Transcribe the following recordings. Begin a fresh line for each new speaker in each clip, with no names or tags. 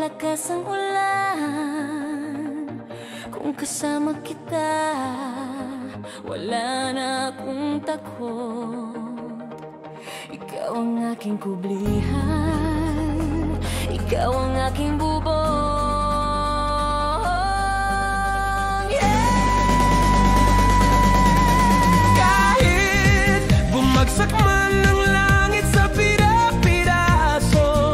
Lalakas ang ulan kung kasama kita, wala na akong takot. Ikaw ang aking kublihan, ikaw ang aking bubong.
Kahit bumagsak man ang langit sa pira-piraso,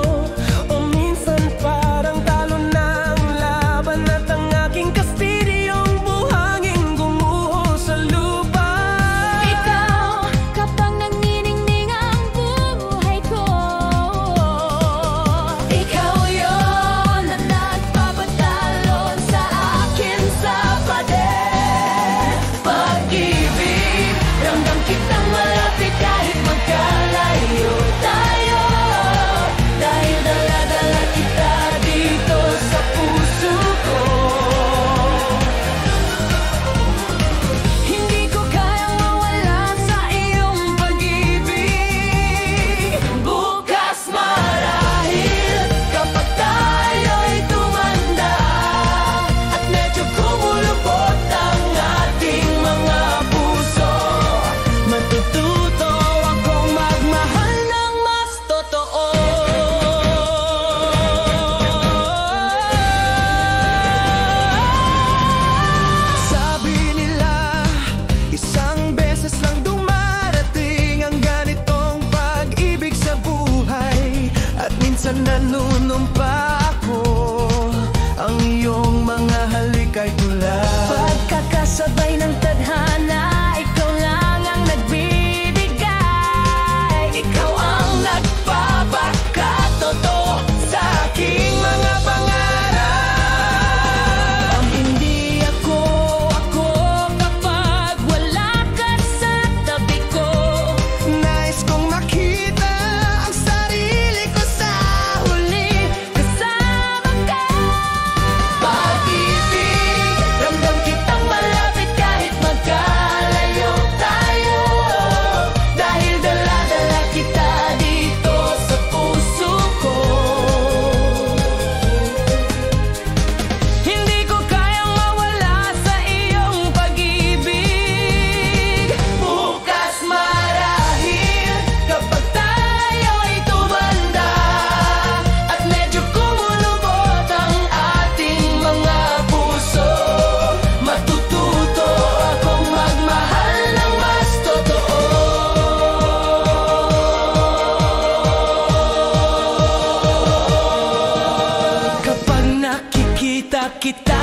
o minsan parang talo ng laban, at ang aking kastilyong buhangin gumuho sa lupa.
Ikaw, kapag nagniningning ang buhay ko, ikaw yun na nagpapatalon sa akin sa pader. Pag-ibig, ramdam kitang malapit kahit magkalayo tayo, dahil dala-dala kita dito sa puso ko. Hindi ko kayang mawala sa iyong pag-ibig. Bukas marahil kapag tayo'y tumanda, at medyo kumulupot ang ating mga puso,
Matututo akong magmahal ng mas totoo. Sabi nila, isang beses lang dumarating ang ganitong pag-ibig sa buhay, at minsan nanunumpa ako, ang iyong mga halik ay tula.
pagkakasabay ng tadhana, ikaw lang ang nagbibigay. Ikaw ang nagpapakatotoo sa aking mga pangarap. Ang hindi ako kapag wala ka sa tabi ko.
Nais kong makita ang sarili ko sa huli.
Kasama ka. Pag-ibig, ramdam kitang malapit kahit magkalayo tayo, dahil dala-dala kita dito sa puso ko. Hindi ko kayang mawala sa iyong pag-ibig. Bukas marahil kapag tayo'y tumanda, at medyo kumulubot ang ating mga puso, matututo akong magmahal ng mas totoo.
Kapag nakikita kita